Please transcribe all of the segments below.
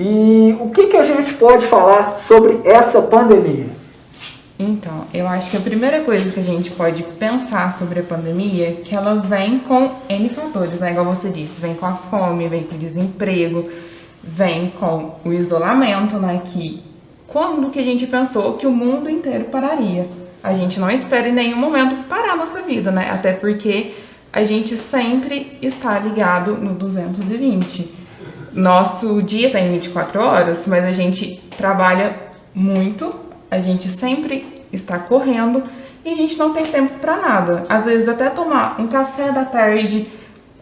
E o que a gente pode falar sobre essa pandemia? Então, eu acho que a primeira coisa que a gente pode pensar sobre a pandemia é que ela vem com N fatores, né? Igual você disse, vem com a fome, vem com o desemprego, vem com o isolamento, né? Que quando que a gente pensou que o mundo inteiro pararia? A gente não espera em nenhum momento parar a nossa vida, né? Até porque a gente sempre está ligado no 220. Nosso dia tem 24 horas, mas a gente trabalha muito, a gente sempre está correndo e a gente não tem tempo para nada. Às vezes até tomar um café da tarde,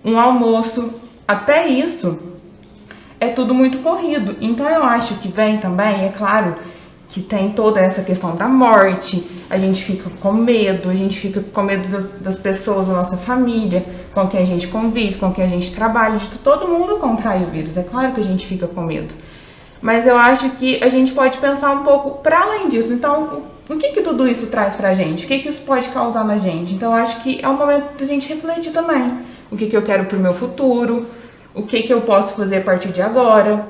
um almoço, até isso é tudo muito corrido. Então eu acho que vem também, é claro, que tem toda essa questão da morte, a gente fica com medo, a gente fica com medo das pessoas da nossa família, com quem a gente convive, com quem a gente trabalha, de todo mundo contrai o vírus, é claro que a gente fica com medo. Mas eu acho que a gente pode pensar um pouco para além disso. Então, o que tudo isso traz pra gente? O que isso pode causar na gente? Então, eu acho que é um momento da gente refletir também. O que eu quero pro meu futuro, o que eu posso fazer a partir de agora.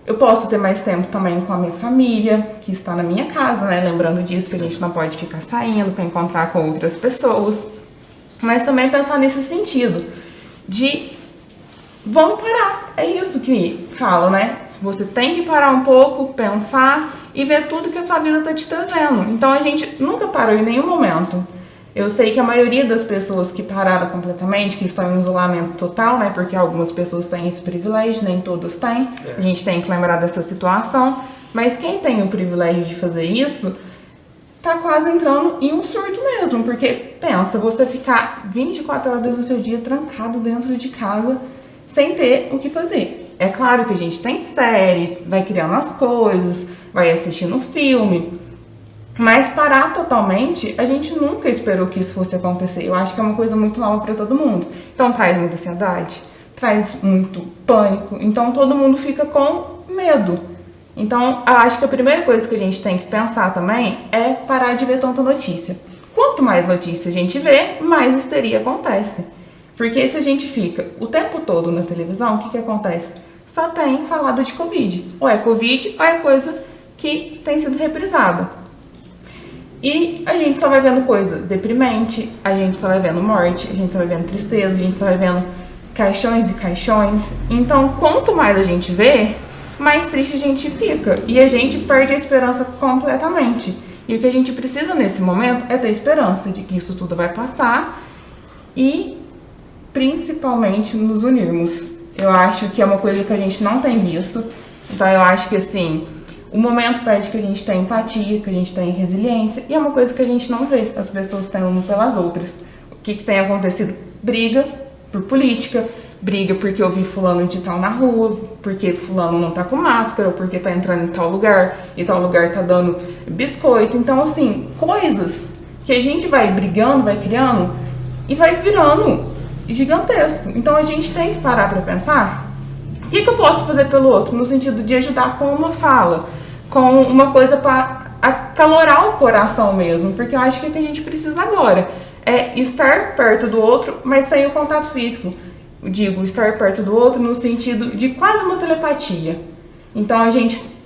Eu posso ter mais tempo também com a minha família, que está na minha casa, né? Lembrando disso, que a gente não pode ficar saindo para encontrar com outras pessoas. Mas também pensar nesse sentido de vamos parar. É isso que falo, né? Você tem que parar um pouco, pensar e ver tudo que a sua vida está te trazendo. Então a gente nunca parou em nenhum momento. Eu sei que a maioria das pessoas que pararam completamente, que estão em isolamento total, né? Porque algumas pessoas têm esse privilégio, nem todas têm. A gente tem que lembrar dessa situação. Mas quem tem o privilégio de fazer isso, tá quase entrando em um surto mesmo. Porque, pensa, você ficar 24 horas do seu dia trancado dentro de casa, sem ter o que fazer. É claro que a gente tem série, vai criando as coisas, vai assistindo filme, mas parar totalmente, a gente nunca esperou que isso fosse acontecer. Eu acho que é uma coisa muito nova para todo mundo. Então traz muita ansiedade, traz muito pânico, então todo mundo fica com medo. Então eu acho que a primeira coisa que a gente tem que pensar também é parar de ver tanta notícia. Quanto mais notícia a gente vê, mais histeria acontece. Porque se a gente fica o tempo todo na televisão, o que acontece? Só tem falado de Covid. Ou é Covid, ou é coisa que tem sido reprisada. E a gente só vai vendo coisa deprimente, a gente só vai vendo morte, a gente só vai vendo tristeza, a gente só vai vendo caixões e caixões. Então, quanto mais a gente vê, mais triste a gente fica. E a gente perde a esperança completamente. E o que a gente precisa nesse momento é ter esperança de que isso tudo vai passar e principalmente nos unirmos. Eu acho que é uma coisa que a gente não tem visto. Então eu acho que assim, o momento pede que a gente tenha empatia, que a gente tenha resiliência, e é uma coisa que a gente não vê as pessoas têm uma pelas outras. O que tem acontecido? Briga por política, briga porque eu vi fulano de tal na rua, porque fulano não tá com máscara, ou porque tá entrando em tal lugar, e tal lugar tá dando biscoito. Então assim, coisas que a gente vai brigando, vai criando, e vai virando gigantesco. Então a gente tem que parar para pensar o que eu posso fazer pelo outro, no sentido de ajudar com uma fala, com uma coisa para acalorar o coração mesmo, porque eu acho que o que a gente precisa agora é estar perto do outro, mas sem o contato físico. Eu digo estar perto do outro no sentido de quase uma telepatia. Então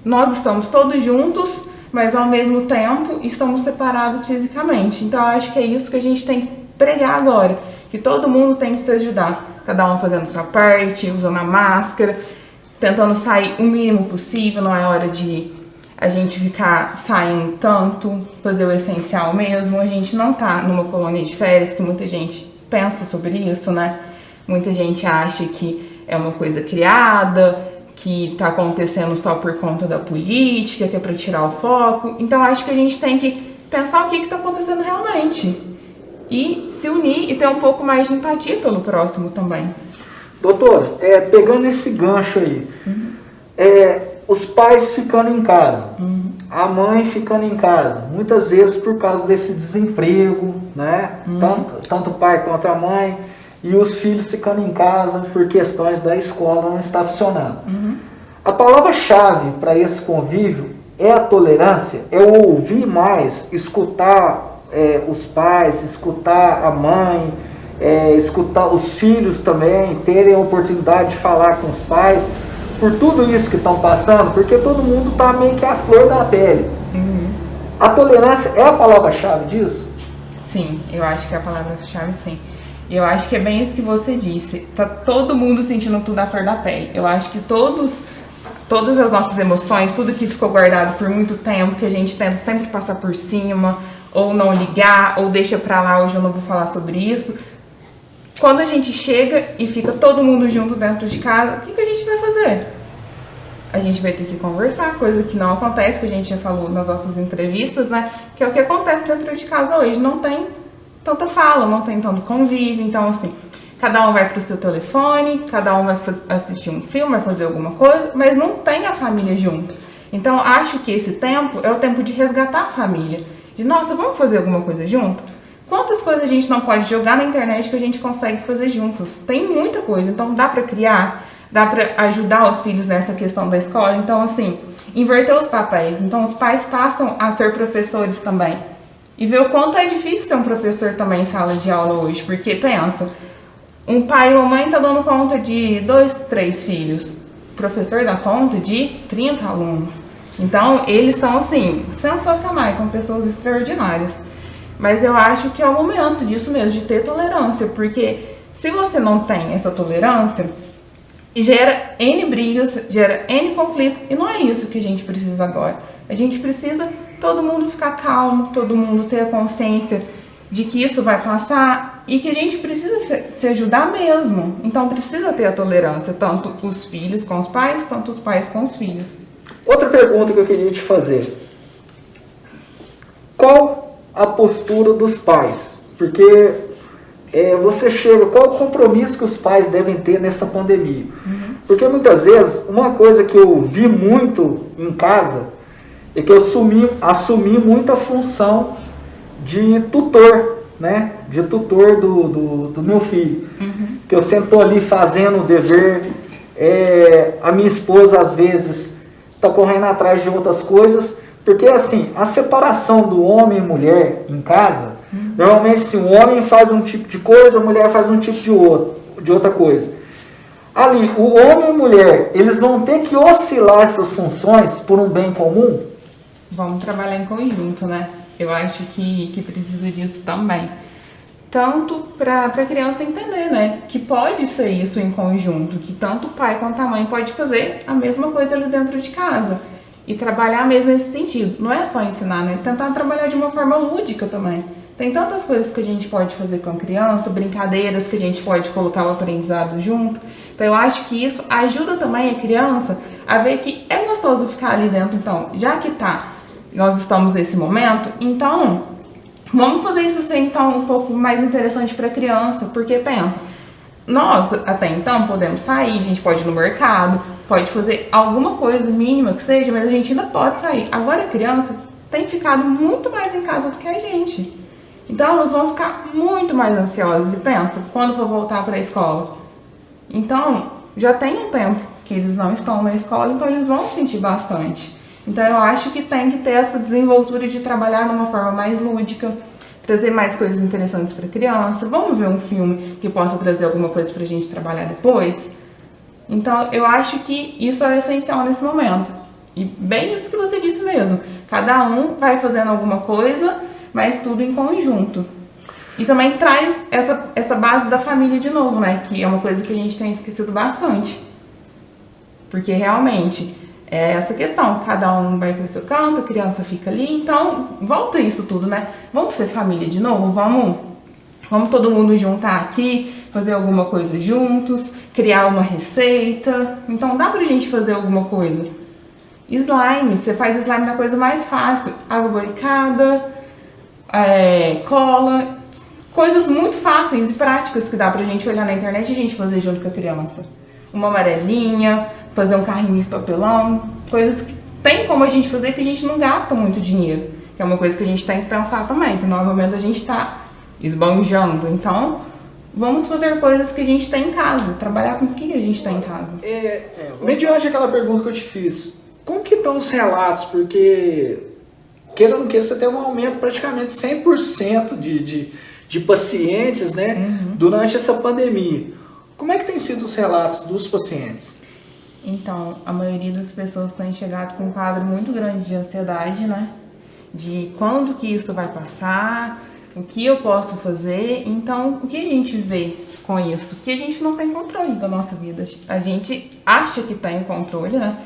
nós estamos todos juntos, mas ao mesmo tempo estamos separados fisicamente. Então eu acho que é isso que a gente tem que pregar agora, que todo mundo tem que se ajudar, cada um fazendo sua parte, usando a máscara, tentando sair o mínimo possível. Não é hora de a gente ficar saindo tanto, fazer o essencial mesmo. A gente não tá numa colônia de férias, que muita gente pensa sobre isso, né? Muita gente acha que é uma coisa criada, que tá acontecendo só por conta da política, que é para tirar o foco. Então acho que a gente tem que pensar o que tá acontecendo realmente e se unir e ter um pouco mais de empatia pelo próximo também. Doutor, pegando esse gancho aí, os pais ficando em casa, a mãe ficando em casa, muitas vezes por causa desse desemprego, né? Tanto o pai quanto a mãe, e os filhos ficando em casa por questões da escola não estar funcionando. A palavra-chave para esse convívio é a tolerância, é o ouvir mais, escutar os pais, escutar a mãe, escutar os filhos também, terem a oportunidade de falar com os pais, por tudo isso que estão passando, porque todo mundo está meio que à flor da pele. A tolerância é a palavra-chave disso? Sim, eu acho que é a palavra-chave, sim. Eu acho que é bem isso que você disse. Tá todo mundo sentindo tudo à flor da pele. Eu acho que todas as nossas emoções, tudo que ficou guardado por muito tempo, que a gente tenta sempre passar por cima, ou não ligar, ou deixa pra lá, hoje eu não vou falar sobre isso. Quando a gente chega e fica todo mundo junto dentro de casa, o que a gente vai fazer? A gente vai ter que conversar, coisa que não acontece, que a gente já falou nas nossas entrevistas, né? Que é o que acontece dentro de casa hoje. Não tem tanta fala, não tem tanto convívio. Então, assim, cada um vai pro seu telefone, cada um vai assistir um filme, vai fazer alguma coisa, mas não tem a família junto. Então, acho que esse tempo é o tempo de resgatar a família. De, nossa, vamos fazer alguma coisa junto? Quantas coisas a gente não pode jogar na internet que a gente consegue fazer juntos? Tem muita coisa, então dá pra criar, dá pra ajudar os filhos nessa questão da escola. Então, assim, inverter os papéis. Então, os pais passam a ser professores também. E ver o quanto é difícil ser um professor também em sala de aula hoje. Porque, pensa, um pai e uma mãe tá dando conta de 2, 3 filhos. O professor dá conta de 30 alunos. Então, eles são, assim, sensacionais, são pessoas extraordinárias. Mas eu acho que é o momento disso mesmo, de ter tolerância. Porque se você não tem essa tolerância, gera N brigas, gera N conflitos. E não é isso que a gente precisa agora. A gente precisa todo mundo ficar calmo, todo mundo ter a consciência de que isso vai passar e que a gente precisa se ajudar mesmo. Então precisa ter a tolerância, tanto os filhos com os pais, tanto os pais com os filhos. Outra pergunta que eu queria te fazer. Qual a postura dos pais? Porque você chega, qual o compromisso que os pais devem ter nessa pandemia? Porque muitas vezes, uma coisa que eu vi muito em casa é que eu assumi muito a função de tutor, né? De tutor do meu filho. Que eu sempre estou ali fazendo o dever. A minha esposa, às vezes, está correndo atrás de outras coisas. Porque, assim, a separação do homem e mulher em casa, normalmente, se o homem faz um tipo de coisa, a mulher faz um tipo de outra coisa. Ali, o homem e a mulher, eles vão ter que oscilar essas funções por um bem comum? Vamos trabalhar em conjunto, né? Eu acho que precisa disso também. Tanto para a criança entender, né? Que pode ser isso em conjunto, que tanto o pai quanto a mãe pode fazer a mesma coisa ali dentro de casa. E trabalhar mesmo nesse sentido. Não é só ensinar, né? Tentar trabalhar de uma forma lúdica também. Tem tantas coisas que a gente pode fazer com a criança, brincadeiras que a gente pode colocar o aprendizado junto. Então eu acho que isso ajuda também a criança a ver que é gostoso ficar ali dentro. Então, já que nós estamos nesse momento, então vamos fazer isso ser então um pouco mais interessante para a criança, porque pensa, nós até então podemos sair, a gente pode ir no mercado, pode fazer alguma coisa mínima que seja, mas a gente ainda pode sair. Agora a criança tem ficado muito mais em casa do que a gente. Então elas vão ficar muito mais ansiosas e pensa, quando for voltar para a escola. Então, já tem um tempo que eles não estão na escola, então eles vão sentir bastante. Então eu acho que tem que ter essa desenvoltura de trabalhar de uma forma mais lúdica, trazer mais coisas interessantes para a criança. Vamos ver um filme que possa trazer alguma coisa para a gente trabalhar depois? Então eu acho que isso é essencial nesse momento. E bem isso que você disse mesmo. Cada um vai fazendo alguma coisa, mas tudo em conjunto. E também traz essa base da família de novo, né? Que é uma coisa que a gente tem esquecido bastante. Porque realmente é essa questão, cada um vai pro seu canto, a criança fica ali, então volta isso tudo, né? Vamos ser família de novo? Vamos todo mundo juntar aqui, fazer alguma coisa juntos, criar uma receita. Então dá pra gente fazer alguma coisa. Slime, você faz slime da coisa mais fácil. Água boricada, cola, coisas muito fáceis e práticas que dá pra gente olhar na internet e a gente fazer junto com a criança. Uma amarelinha, fazer um carrinho de papelão, coisas que tem como a gente fazer que a gente não gasta muito dinheiro. Que é uma coisa que a gente tem que pensar também, que normalmente a gente tá esbanjando. Então, vamos fazer coisas que a gente tem em casa, trabalhar com o que a gente tem em casa. Mediante aquela pergunta que eu te fiz, como que estão os relatos? Porque, queira ou não queira, você tem um aumento praticamente 100% de pacientes, né, durante essa pandemia. Como é que tem sido os relatos dos pacientes? Então, a maioria das pessoas tem chegado com um quadro muito grande de ansiedade, né? De quando que isso vai passar, o que eu posso fazer. Então, o que a gente vê com isso? Que a gente não tem controle da nossa vida. A gente acha que tem controle, né?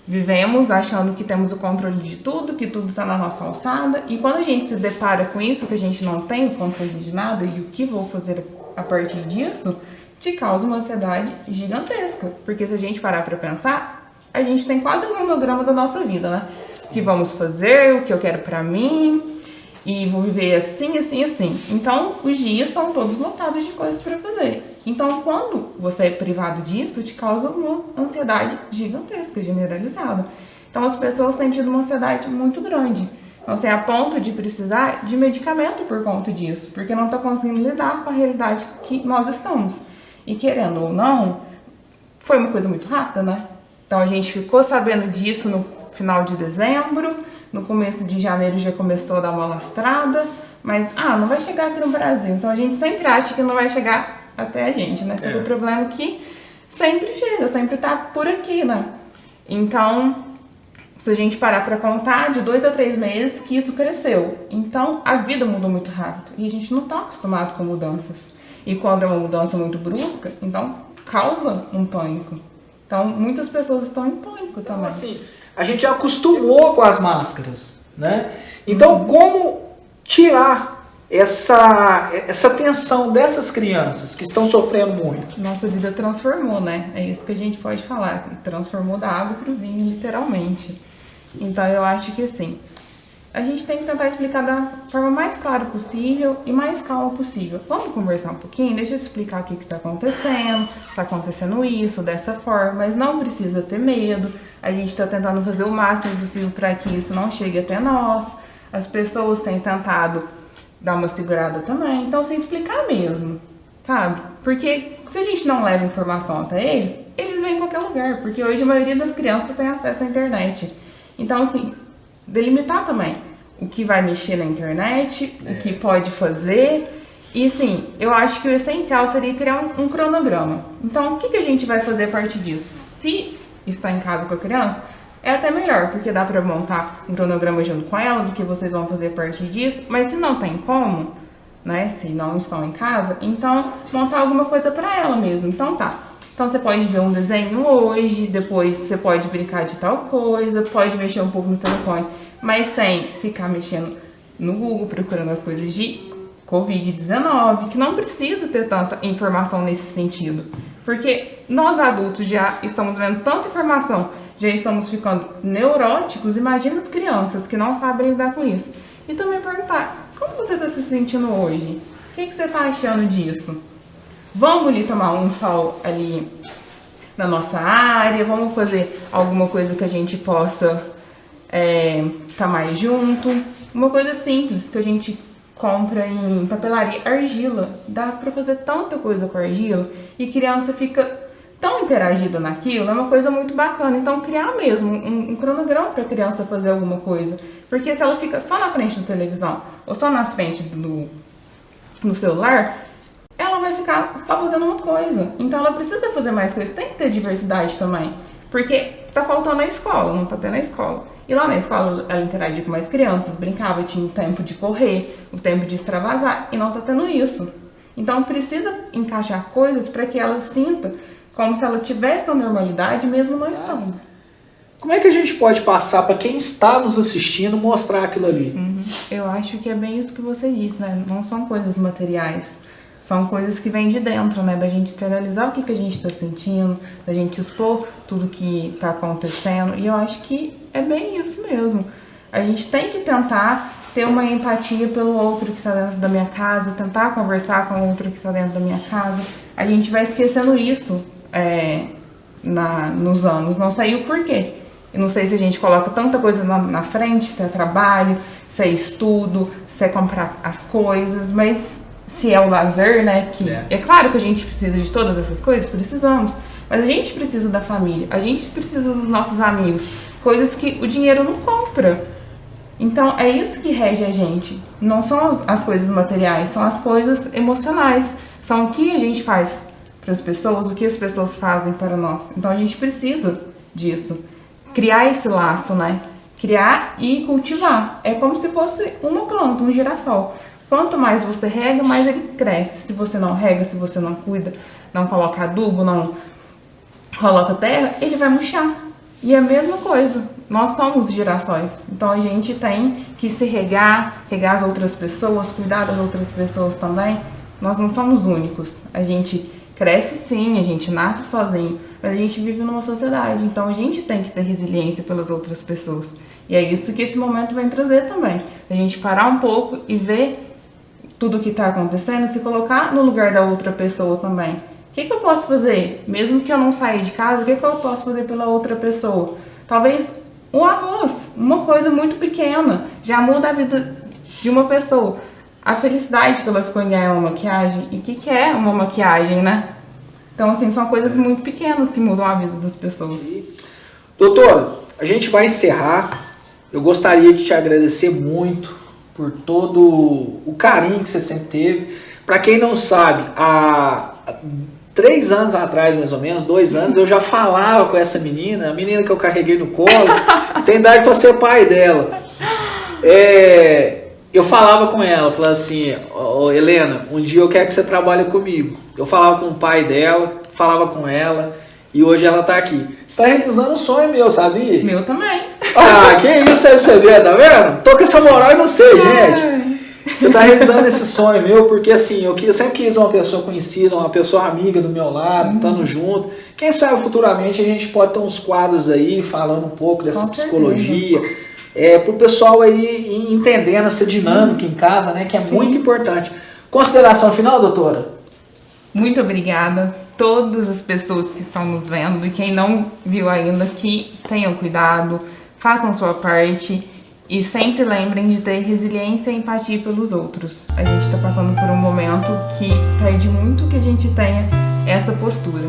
Vivemos achando que temos o controle de tudo, que tudo está na nossa alçada. E quando a gente se depara com isso, que a gente não tem o controle de nada e o que vou fazer a partir disso, te causa uma ansiedade gigantesca. Porque se a gente parar para pensar, a gente tem quase um cronograma da nossa vida, né? O que vamos fazer, o que eu quero para mim, e vou viver assim, assim, assim. Então, os dias são todos lotados de coisas para fazer. Então, quando você é privado disso, te causa uma ansiedade gigantesca, generalizada. Então, as pessoas têm tido uma ansiedade muito grande. Então, assim, a ponto de precisar de medicamento por conta disso, porque não está conseguindo lidar com a realidade que nós estamos. E querendo ou não, foi uma coisa muito rápida, né? Então, a gente ficou sabendo disso no final de dezembro, no começo de janeiro já começou a dar uma lastrada, mas, não vai chegar aqui no Brasil. Então, a gente sempre acha que não vai chegar até a gente, né? Só que o problema é que sempre chega, sempre tá por aqui, né? Então, se a gente parar pra contar, de 2 a 3 meses que isso cresceu. Então, a vida mudou muito rápido e a gente não tá acostumado com mudanças. E quando é uma mudança muito brusca, então causa um pânico. Então, muitas pessoas estão em pânico também. Então, assim, a gente já acostumou com as máscaras, né? Então, como tirar essa tensão dessas crianças que estão sofrendo muito? Nossa vida transformou, né? É isso que a gente pode falar. Transformou da água para o vinho, literalmente. Então, eu acho que, assim, a gente tem que tentar explicar da forma mais clara possível e mais calma possível. Vamos conversar um pouquinho? Deixa eu explicar o que está acontecendo. Está acontecendo isso, dessa forma, mas não precisa ter medo. A gente está tentando fazer o máximo possível para que isso não chegue até nós. As pessoas têm tentado dar uma segurada também. Então, sem explicar mesmo, sabe? Porque se a gente não leva informação até eles, eles vêm em qualquer lugar. Porque hoje a maioria das crianças tem acesso à internet. Então, assim, delimitar também o que vai mexer na internet, o que pode fazer. E, assim, eu acho que o essencial seria criar um cronograma. Então, o que a gente vai fazer a partir disso? Se está em casa com a criança, é até melhor, porque dá pra montar um cronograma junto com ela, do que vocês vão fazer a partir disso. Mas se não tem como, né, se não estão em casa, então montar alguma coisa pra ela mesmo. Então tá. Então você pode ver um desenho hoje, depois você pode brincar de tal coisa, pode mexer um pouco no telefone, mas sem ficar mexendo no Google, procurando as coisas de Covid-19, que não precisa ter tanta informação nesse sentido. Porque nós adultos já estamos vendo tanta informação, já estamos ficando neuróticos, imagina as crianças que não sabem lidar com isso. E também perguntar, como você está se sentindo hoje? O que você está achando disso? Vamos ali tomar um sol ali na nossa área, vamos fazer alguma coisa que a gente possa tá mais junto. Uma coisa simples que a gente compra em papelaria, argila. Dá pra fazer tanta coisa com argila e criança fica tão interagida naquilo, é uma coisa muito bacana. Então, criar mesmo um cronograma para a criança fazer alguma coisa. Porque se ela fica só na frente da televisão ou só na frente do celular, ela vai ficar só fazendo uma coisa. Então, ela precisa fazer mais coisas. Tem que ter diversidade também. Porque tá faltando na escola, não tá tendo na escola. E lá na escola ela interagia com mais crianças, brincava, tinha o tempo de correr, o tempo de extravasar, e não tá tendo isso. Então, precisa encaixar coisas para que ela sinta como se ela tivesse na normalidade, mesmo não estando. Como é que a gente pode passar para quem está nos assistindo, mostrar aquilo ali? Eu acho que é bem isso que você disse, né? Não são coisas materiais. São coisas que vêm de dentro, né? Da gente externalizar o que a gente está sentindo, da gente expor tudo que está acontecendo. E eu acho que é bem isso mesmo. A gente tem que tentar ter uma empatia pelo outro que está dentro da minha casa, tentar conversar com o outro que está dentro da minha casa. A gente vai esquecendo isso nos anos. Não sei o porquê. Eu não sei se a gente coloca tanta coisa na frente, se é trabalho, se é estudo, se é comprar as coisas, mas se é o lazer, né? Que é claro que a gente precisa de todas essas coisas, precisamos. Mas a gente precisa da família, a gente precisa dos nossos amigos, coisas que o dinheiro não compra. Então é isso que rege a gente. Não são as coisas materiais, são as coisas emocionais. São o que a gente faz para as pessoas, o que as pessoas fazem para nós. Então a gente precisa disso. Criar esse laço, né? Criar e cultivar. É como se fosse uma planta, um girassol. Quanto mais você rega, mais ele cresce. Se você não rega, se você não cuida, não coloca adubo, não coloca terra, ele vai murchar. E é a mesma coisa. Nós somos girassóis. Então a gente tem que se regar, regar as outras pessoas, cuidar das outras pessoas também. Nós não somos únicos. A gente cresce sim, a gente nasce sozinho, mas a gente vive numa sociedade. Então a gente tem que ter resiliência pelas outras pessoas. E é isso que esse momento vem trazer também. A gente parar um pouco e ver tudo o que está acontecendo, se colocar no lugar da outra pessoa também. O que eu posso fazer? Mesmo que eu não saia de casa, o que eu posso fazer pela outra pessoa? Talvez um arroz, uma coisa muito pequena, já muda a vida de uma pessoa. A felicidade que ela ficou em ganhar uma maquiagem. E o que é uma maquiagem, né? Então, assim, são coisas muito pequenas que mudam a vida das pessoas. Doutora, a gente vai encerrar. Eu gostaria de te agradecer muito por todo o carinho que você sempre teve. Para quem não sabe, há 3 anos atrás, mais ou menos, 2 anos, eu já falava com essa menina, a menina que eu carreguei no colo, tem idade para ser pai dela. Eu falava com ela, falava assim, Helena, um dia eu quero que você trabalhe comigo. Eu falava com o pai dela, falava com ela, e hoje ela tá aqui. Você tá realizando um sonho meu, sabia? Meu também. Ah, que isso aí pra você ver, tá vendo? Tô com essa moral e não sei, gente. Você tá realizando esse sonho meu, porque assim, eu sempre quis uma pessoa conhecida, uma pessoa amiga do meu lado, estando junto. Quem sabe futuramente a gente pode ter uns quadros aí, falando um pouco dessa psicologia, pro pessoal aí ir entendendo essa dinâmica em casa, né, que é muito importante. Consideração final, doutora? Muito obrigada a todas as pessoas que estão nos vendo e quem não viu ainda, que tenham cuidado, façam sua parte e sempre lembrem de ter resiliência e empatia pelos outros. A gente está passando por um momento que pede muito que a gente tenha essa postura.